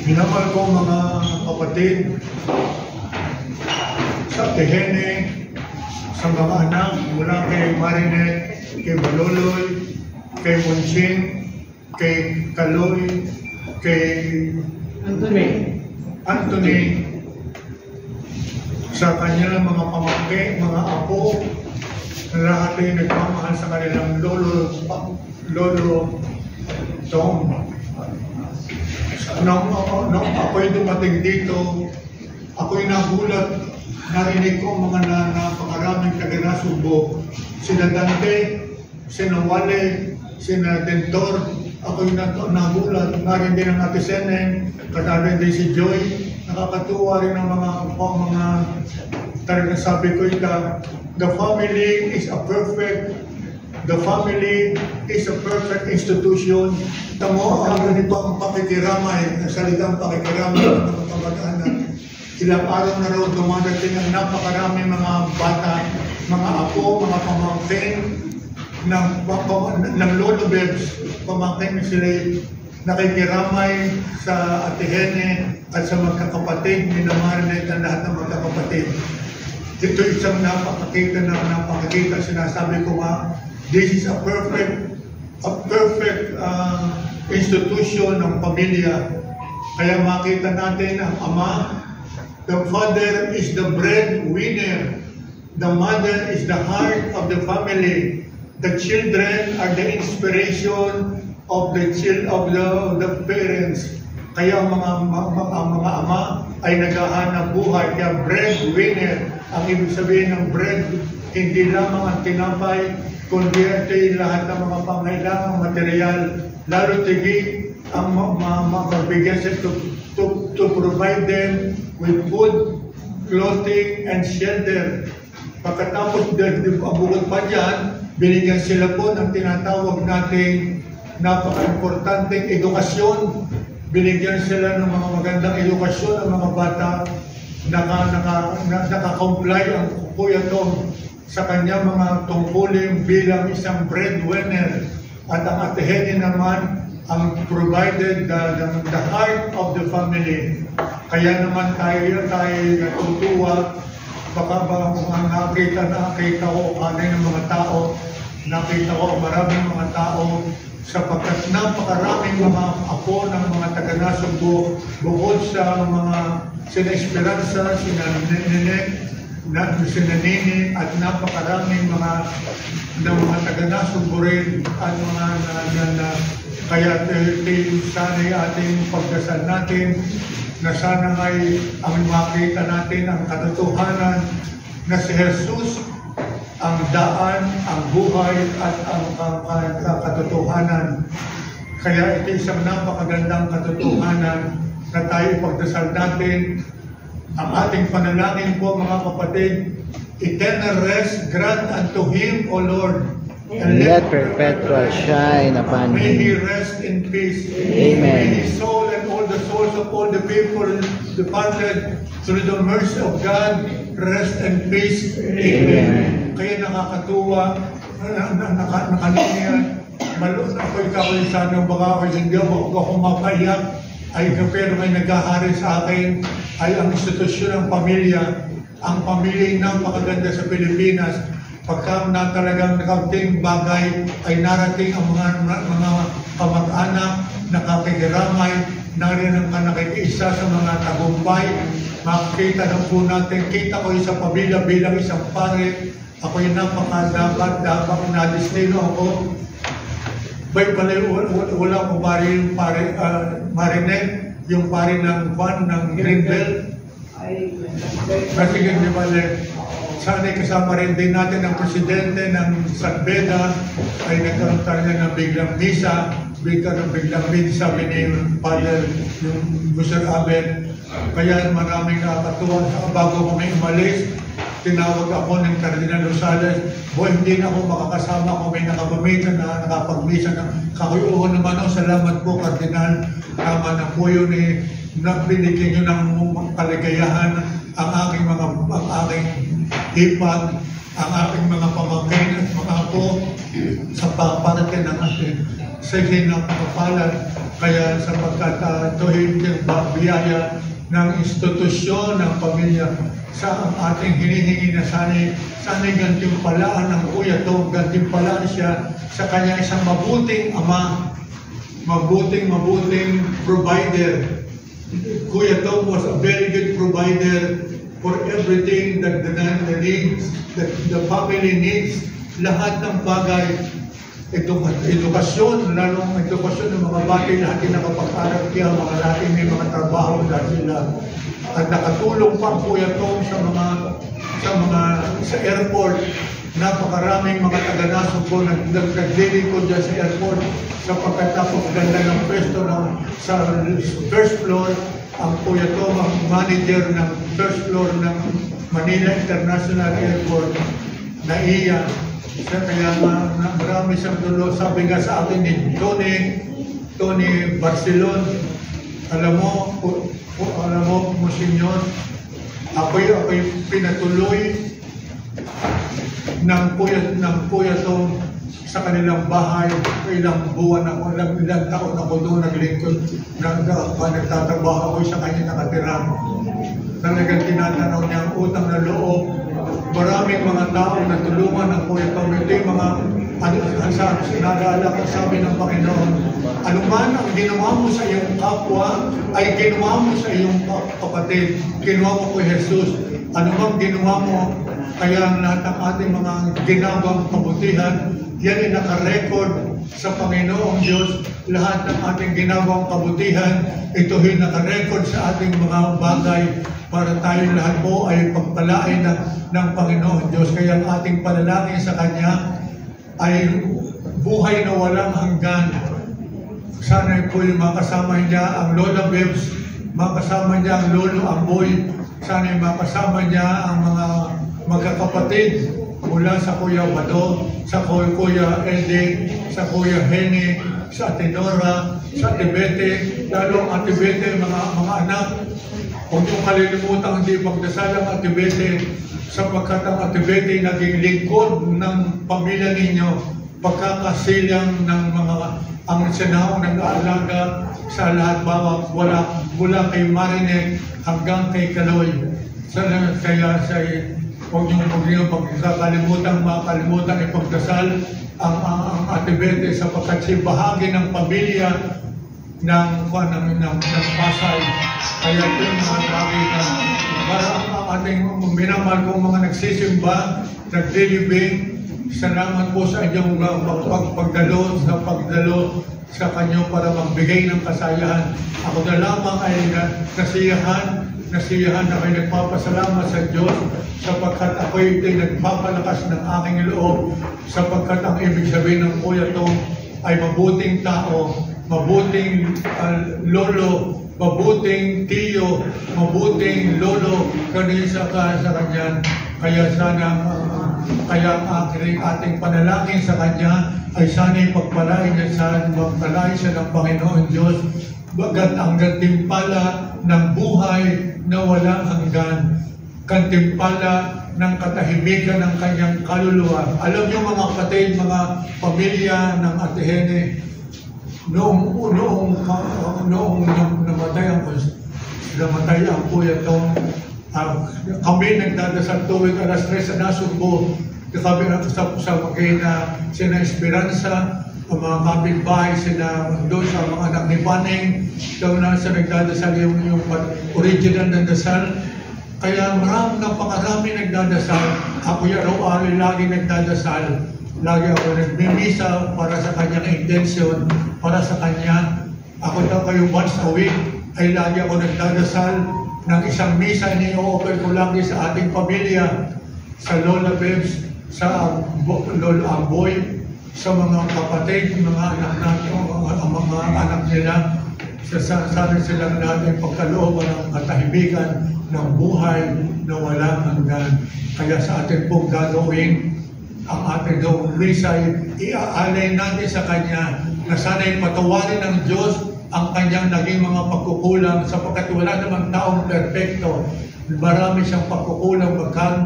Minamahal ko mga kapatid sa Tehene, sa mga anak mula kay Marinette, kay Baloloy, kay Monching, kay Kaloy, kay Anthony, sa kanilang mga pamangkin, mga apo, na lahat ay nagmamahal sa kanilang lolo Tom. Nung ako'y dumating dito, ako'y nagulat, narinig ko mga napakaraming taga-Nasugbo. Sina Dante, sina Wale, sina Dentor, ako'y nagulat. Narinig din ang Ate Senen, katarin din si Joy. Nakakatuwa rin ang mga talagang sabi ko the family is a perfect institution. Tamo, ang ganito ang pakikiramay, ang salitang pakikiramay ng mga kamag-anak. Ilang araw na raw dumadating ang napakarami mga bata, mga apo, mga pamangkin ng Lolo Bebs, pamangkin sila nakikiramay sa Atihene at sa magkakapatid, minamarinate ang lahat ng magkakapatid. Ito isang napakakita, sinasabi ko nga, this is a perfect institution ng pamilya. Kaya makita natin ang ama, the father is the breadwinner, the mother is the heart of the family, the children are the inspiration of the parents. Kaya mga ama ay naghahanap buhay. Kaya breadwinner, ang ibig sabihin ng bread, hindi lamang ang tinapay, kundi ito yung lahat ng mga pangailangang material, lalo tigit ang magbigay to provide them with food, clothing, and shelter. Pagkatapos, bukod pa dyan, binigyan sila po ng tinatawag nating napaka-importanteng edukasyon. Binigyan sila ng mga magandang edukasyon ng mga bata. Naka-comply ang Kuya Tom sa kanyang mga tungkulin bilang isang breadwinner. At ang Atihene naman ang provided the heart of the family. Kaya naman tayo natutuwa. Baka ba kung nakita ko kanina ng mga tao, nakita ko maraming mga tao, sapagkat napakaraming mga apo ng mga taga-Nasugbo, bukod sa mga sina Esperanza, sina Nenek, sina Nini, at napakaraming mga taga-Nasugbo rin at mga kaya sana'y ating pagdasal natin na sana ay ang makita natin ang katotohanan na si Jesus ang daan, ang buhay at ang katotohanan. Kaya ito isang napakagandang katotohanan na tayo ipagdasal natin. Ang ating panalangin po mga kapatid, eternal rest grant unto him, O Lord, and let perpetual shine upon him. May he rest in peace. Amen. May his soul and all the souls of all the people departed through the mercy of God rest and peace. Amen. Kaya nakakatuwa, nakalinian, ako'y sana baka ako'y hindi ako mapayak, pero may naghahari sa akin ay ang institusyon ng pamilya. Ang pamilya napakaganda sa Pilipinas. Pagka na talagang nakaunting bagay ay narating ang mga kamag-anak, nakakikiramay, narinig ang nakikiisa sa mga tagumpay. Makikita na po natin, kita ko sa pamilya bilang isang pare. Ako yung dapat na-destino ako. Bay pala, wala ko Marinette, yung pare ng Greenbelt. Kasi hindi pala, sana'y kasama rin din natin ang presidente ng San Beda, ay nagkaroon tayo ng biglang misa, sabi ni Father, yung Buser Abel. Kaya maraming nakakatuwa. Bago kami umalis, tinawag ako ng Cardinal Rosales, hindi na ako makakasama kung may nakapamisa na nakapagmisa na kakuyuhan naman ako. Salamat po, Cardinal. Tama na po yun binigyan nyo ng kaligayahan ang aking hipag ang aking mga pamangkin at mga apo sa parte ng ating sige ng kapapalad. Kaya sapagkat ito hindi biyaya ng institusyon ng pamilya sa ating hinihingi na sana'y gantimpalaan ng kuya to, gantimpalaan siya sa kanya isang mabuting ama, mabuting provider. Kuya Tom was a very good provider for everything that the needs, that the family needs, lahat ng bagay, edukasyon, lalong edukasyon ng mga bata, lahat yung nakapag-aral kaya mga laking may mga trabaho dahil sila. At nakatulong pa ang Kuya Tom sa airport. Napakaraming mga taga-nasog po nagdilikod dyan sa airport sapagkat napakaganda ng pwesto sa first floor. Ang Kuya Tom, ang manager ng first floor ng Manila International Airport, naiya. Kaya marami siyang dulo. Sabi nga sa akin ni Tony Barcelon, alam mo, Monsignor, ako'y pinatuloy ng Kuya Tom sa kanilang bahay. Ilang buwan ako, ilang taon ako doon naglingkod, nagtatrabaho ako sa kanya nakatira. Talagang tinatanaw niya ang utang na loob. Maraming mga tao na tulungan ng Kuya Tom. Ito yung mga sinalala ko, sabi ng Panginoon, anuman ang ginawa mo sa iyong kapwa ay ginawa mo sa iyong kapatid. Ginawa mo ko Jesus. Anumang ginawa mo, kaya lahat ng ating mga ginawang kabutihan, yan ay nakarecord sa Panginoong Diyos. Lahat ng ating ginawang kabutihan, ito ay nakarecord sa ating mga bagay para tayong lahat po ay pagpalain ng Panginoong Diyos. Kaya ang ating panalangin sa Kanya ay buhay na walang hanggan. Sana po yung makasama niya ang Lola Bebs, makasama niya ang Lolo Amboy, sana makasama niya ang mga magkakapatid mula sa Kuya Bado, sa Kuya Ede, sa Kuya Henny, sa Ate Nora, sa Ate Bete, lalo ang Ate Bete, mga anak. Huwag niyong kalilimutan hindi pagdasal ang Ate Bete, sapagkat ang Ate Bete naging lingkod ng pamilya ninyo, pagkakasilang ng mga ang sinaong nag-aalaga sa lahat bawat mula kay Marinek hanggang kay Kaloy. Kaya huwag niyong makalimutan ipagdasal ang Ate Bete sapagkat siya bahagi ng pamilya ng Pasay. Kaya ito yung mga bagay na para ang ating minamahal kong mga nagsisimba, nagdilibing, salamat po sa inyong pagdalo sa kanyo para magbigay ng kasayahan. Ako na lamang ay nasiyahan na kayo nagpapasalamat sa Diyos sapagkat ako'y nagpapalakas ng aking loob sapagkat ang ibig sabihin ng Kuya Tom ay mabuting tao, mabuting lolo, mabuting tiyo, mabuting lolo kanisa sa kanya. Kaya sana ang ating panalangin sa kanya ay sana'y pagpalain siya ng Panginoon Diyos bagat ang gantimpala ng buhay na walang hanggan, gantimpala ng katahimikan ng kanyang kaluluwa. Alam niyo mga kapatid, mga pamilya ng Ate Hene, noong namatay ang Kuya Tom, kami nagdadasal tuwing alas 3 sa Nasugbo. Kami sa Magina, sina Esperanza, ang mga kapitbahay, sina doon sa mga anak ni Paning, doon na sa nagdadasal yung original na dasal. Kaya napakarami nagdadasal. Ako araw-araw lagi nagdadasal. Lagi ako nagmimisa para sa kanyang intention, para sa kanya. Ako daw kayo once a week ay lagi ako nagdadasal ng isang misa na i-offer ko lagi sa ating pamilya, sa Lola Bebs, sa Lola Amboy, sa mga kapatid, mga anak natin, ang mga anak nila. Sana silang natin pagkalooban ng katahimikan ng buhay na walang hanggan. Kaya sa atin pong gagawin, ang ating gawang misa ay iaalay natin sa Kanya na sana'y patawarin ng Diyos ang kanyang naging mga pagkukulang sapagkat wala namang taong perfecto. Marami siyang pagkukulang,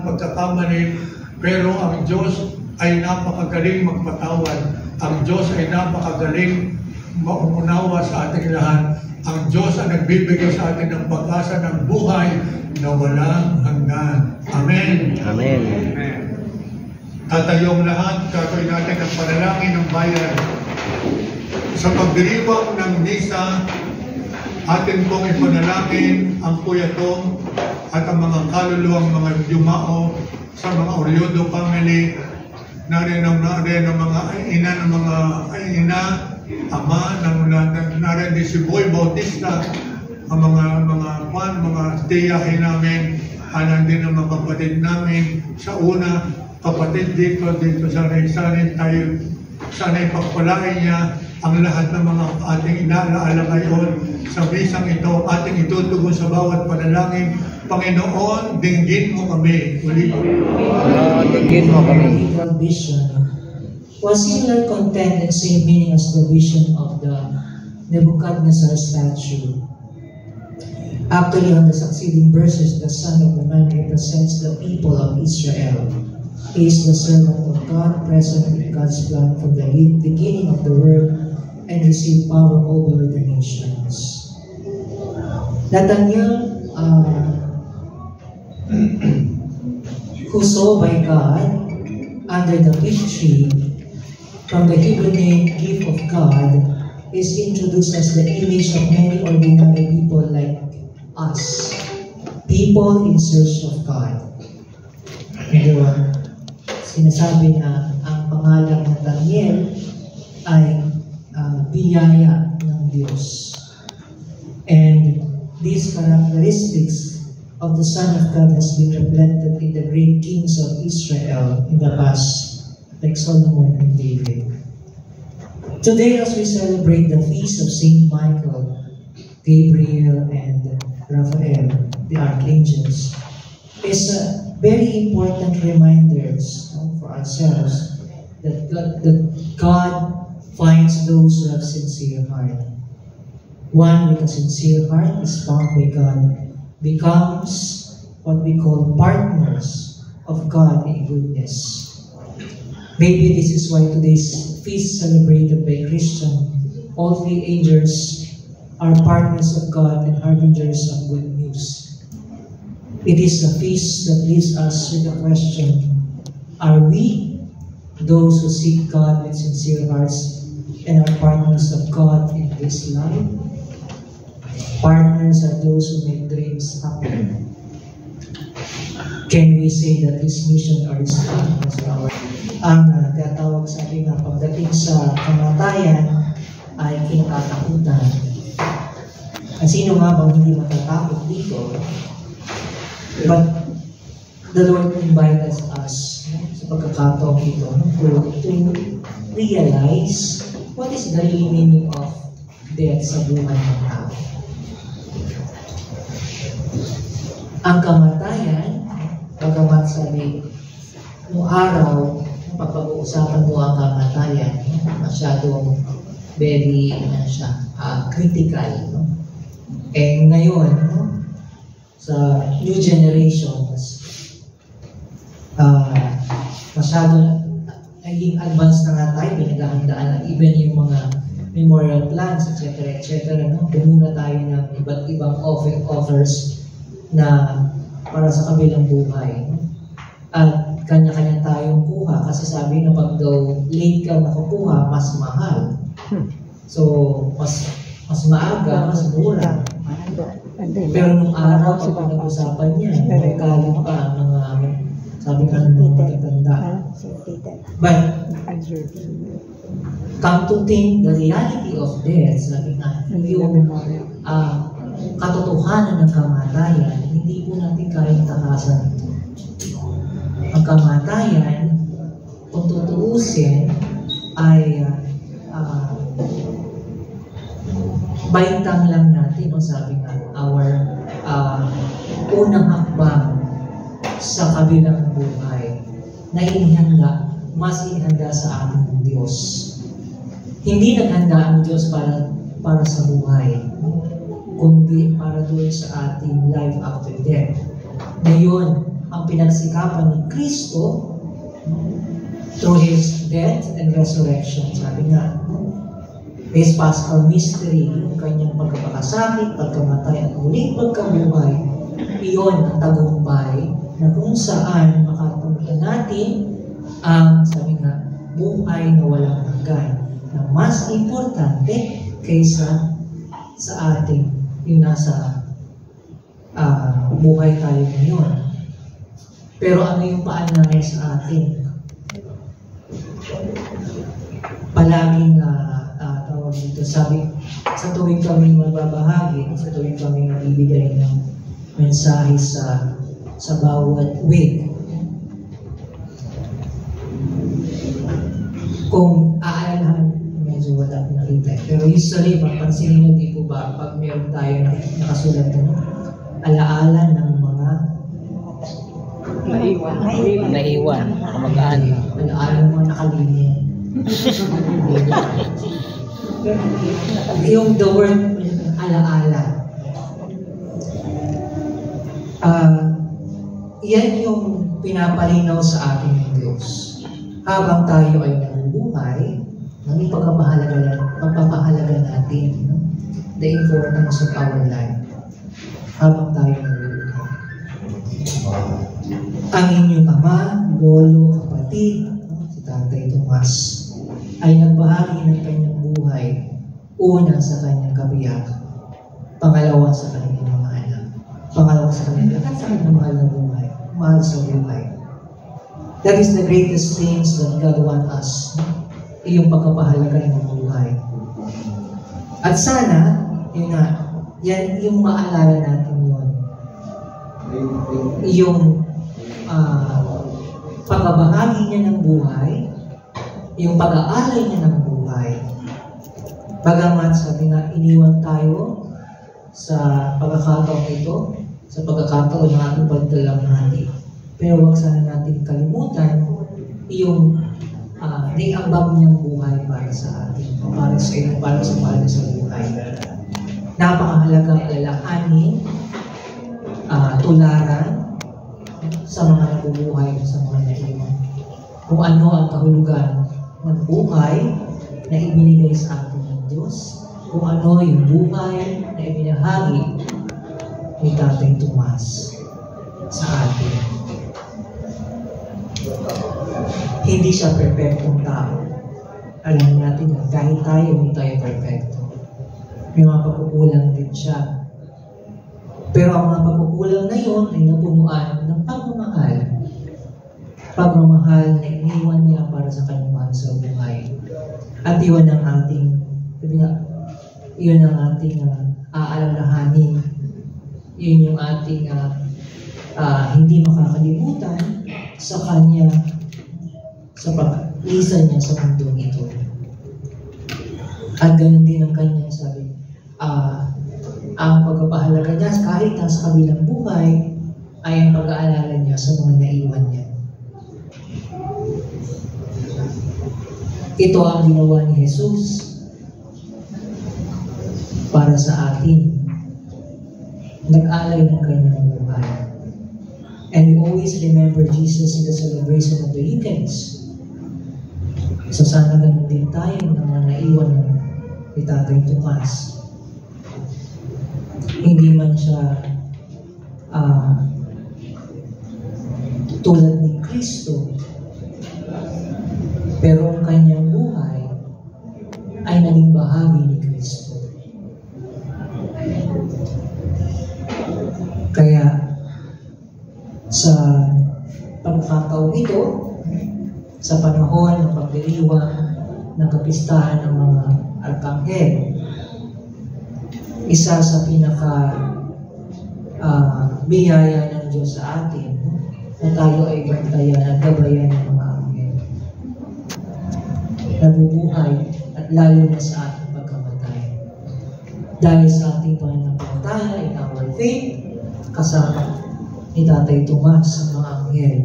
pagkakamali. Pero ang Diyos ay napakagaling magpatawad. Ang Diyos ay napakagaling maunawa sa ating lahat. Ang Diyos ang nagbibigay sa atin ng pag-asa ng buhay na walang hanggan. Amen. Amen. Tatayong lahat, gagawin natin ang panalangin ng bayan. Sa pagdiriwang ng misa, atin pong ipanalangin ang puyatong at ang mga kaluluwang mga yumao sa mga Oryodo family, narin ang mga ina ng mga ama narin din si Boy Bautista, ang mga tiyahin namin, din ang mga kapatid namin sa una, kapatid dito sa Raisanin tayo, sana'y pagpalain niya ang lahat ng mga ating inaalaala ngayon sa bisang ito, ating itutugon sa bawat panalangin. Panginoon, dinggin mo kami. Uli. Dinggin mo kami. Vision was similar content and same meaning as the vision of the Nebuchadnezzar statue. Actually, on the succeeding verses, the Son of the Man represents the people of Israel. He is the servant of God, present in God's plan from the beginning of the world, and received power over the nations. Nathaniel, who saw by God under the fig tree, from the Hebrew name gift of God, is introduced as the image of many ordinary people like us, people in search of God. Diba? Sinasabi na ang pangalan ng Daniel ay biyaya ng Diyos. And these characteristics of the Son of God has been reflected in the great kings of Israel in the past, like Solomon and David. Today, as we celebrate the feast of Saint Michael, Gabriel, and Raphael, the archangels, is a very important reminders for ourselves that God finds those who have sincere heart. One with a sincere heart is found by God, becomes what we call partners of God in goodness. Maybe this is why today's feast celebrated by Christian, all three angels are partners of God and harbingers of good news. It is a feast that leaves us with a question: are we those who seek God with sincere hearts and are partners of God in this life? Partners are those who make dreams happen. Can we say that His mission or His plan was our? Ang tatawag sa ating pagdating sa kamatayan ay kinatatakutan. Sino nga bang hindi matatakot dito? But the Lord invites us sa pagkakataong ito to realize what is the real meaning of death sa buhay ng tao. Ang kamatayan, bagamat sabi, noong araw, pag-uusapan mo ang kamatayan, masyadong very critical. No? Eh ngayon, sa new generations, masyado naging advanced na nga tayo, pinaghahandaan na even yung mga memorial plans, etc. No? Bumuna tayo ng iba't ibang offers na para sa kabilang buhay. At kanya-kanya tayong kuha kasi sabi na pag daw late ka nakukuha, mas mahal. So, mas maaga, mas mura. Pero nung araw, pag pinag-usapan niya, magkalit pa ang mga, sabi nga ng mga matatanda. But, come to think, the reality of death, sabi nga, yung katotohanan ng kamatayan, hindi po natin kayang takasan. Ang kamatayan, kung tutuusin, ay baitang lang natin, sabi nga, our unang hakbang sa kabilang buhay na inihanda, mas inihanda sa atin ng Diyos. Hindi naghanda ang Diyos para sa buhay, kundi para doon sa ating life after death. Ngayon, ang pinagsikapan ni Kristo through His death and resurrection. Sabi nga, His Paschal Mystery, yung kanyang pagkakasakit, pagkamatay at muling pagkabuhay, iyon ang tagumpay na kung saan makakamtan natin ang, sabi nga, buhay na walang hanggan, na mas importante kaysa sa ating yung nasa buhay tayo ngayon. Pero ano yung paalala sa atin? Palaging tawag dito, sabi, sa tuwing kami magbabahagi, sa tuwing kami magbibigay ng mensahe sa bawat week, kung aalalahan, medyo wala ko nakita. Pero usually, mapansin nyo, di po ba, pag meron tayo nakasulat na alaala ng mga Naiwan. Kamag-anak. alaala ng mga nakalinya. Yung the word alaala. Yan yung pinapalinaw sa ating ng Diyos. Habang tayo ay nabubuhay, magpapahalaga natin, no? The importance of our life. Habang tayo nabubuhay. Ang inyong ama, lolo, kapatid, no? Si Tatay Tomas, ay nagbahagi ng kanyang buhay. Una sa kanyang kabiyak, pangalawa sa kanyang mga anak, pangalawa sa kanyang mahal na buhay, mahal sa buhay. That is the greatest things that God wants us, yung pagkapahalaga ng buhay. At sana, yan yung maalala natin yun. Yung pagkabahagi niya ng buhay, yung pag-aalay niya ng buhay. Bagamat sabi nga, iniwan tayo sa pagkakataon ito, sa pagkakataon ng ating pagdalamhati. Pero huwag sana natin kalimutan yung naiambag niyang buhay para sa atin, para sa iyo, para sa buhay. Napakahalagang alalahanin, tularan sa mga nabubuhay, sa mga naiwan. Kung ano ang kahulugan ng buhay na ibinigay sa atin ng Diyos, kung ano yung buhay na ibinahagi ni Tatay Tomas sa atin. Hindi siya perfectong tao. Alam natin na kahit tayo, hindi tayo perfecto. May mga pagkukulang din siya. Pero ang mga pagkukulang na yun ay napunuan ng pagmamahal. Pagmamahal na iniwan niya para sa kanyang mahal sa buhay. At yun ang ating, aalalahanin. Yun yung ating hindi makakalimutan sa kanya, sa pag-isa niya sa mundong ito. At ganun din ang kanyang sabi, ang pagpapahalaga niya kahit nasa kabilang buhay ay ang pag-aalala niya sa mga naiwan niya. Ito ang ginawa ni Jesus para sa atin. Nag-alay ng kanyang buhay. And we always remember Jesus in the celebration of the weekends. So sana ganun din tayo ng mga naiwan ni Tatay Tomas. Hindi man siya tulad ni Kristo, pero ang kanyang buhay ay naging bahagi ni Kristo. Kaya sa pagkakataon ito, sa panahon ng pagdiriwang ng kapistahan ng mga arkanghel, isa sa biyaya ng Diyos sa atin na tayo ay bantayan at gabayan ng mga anghel. Nabubuhay at lalo na sa ating pagkamatay. Dahil sa ating pananampalataya in our faith, kasama ni Tatay Tomas sa mga anghel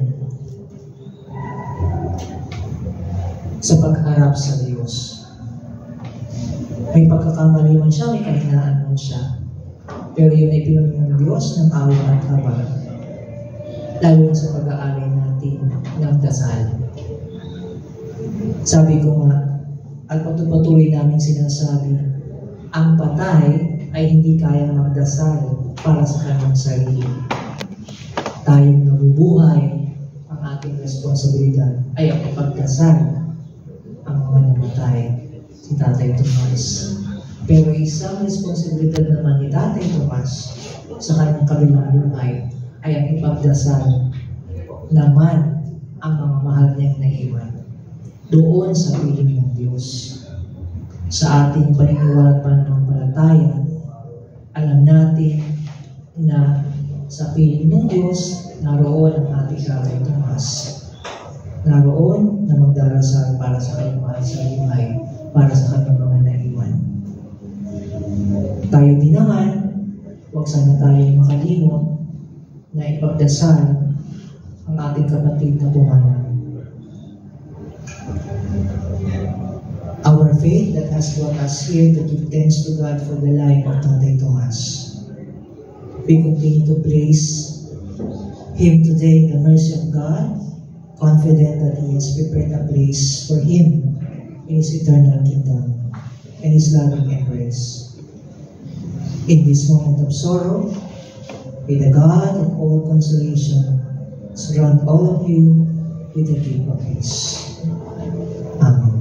sa pagharap sa Diyos. May pagkakamali man siya, may kahinaan man siya. Pero yun ay pinunin ng Diyos ng awa at habag. Lalo na sa pag-aalay natin ng dasal. Sabi ko nga, at patuloy namin sinasabi, ang patay ay hindi kayang magdasal para sa kanyang sarili. Tayong nabubuhay, ang ating responsibilidad ay ang ipagdasal ang mga namatay, si Tatay Tomas. Pero isang responsibilidad naman ni Tatay Tomas sa kanyang kabilang buhay ay ang ipagdasal naman ang mga mahal niyang naiwan doon sa piling ng Diyos. Sa ating paniniwala at pananampalataya, alam natin na sa piling ng Diyos, naroon ang ating Tatay Tomas. Naroon na magdarasal para sa kanyang mahal sa buhay, para sa kanyang mga naiwan. Tayo din naman, huwag sana tayo makalimot na ipagdasal ang ating kapatid na buhay. Our faith that has brought us here to give thanks to God for the life of Tatay Tomas. We continue to praise Him today in the mercy of God, confident that He has prepared a place for Him in His eternal kingdom and His loving embrace. In this moment of sorrow, may the God of all consolation surround all of you with the gift of His. Amen.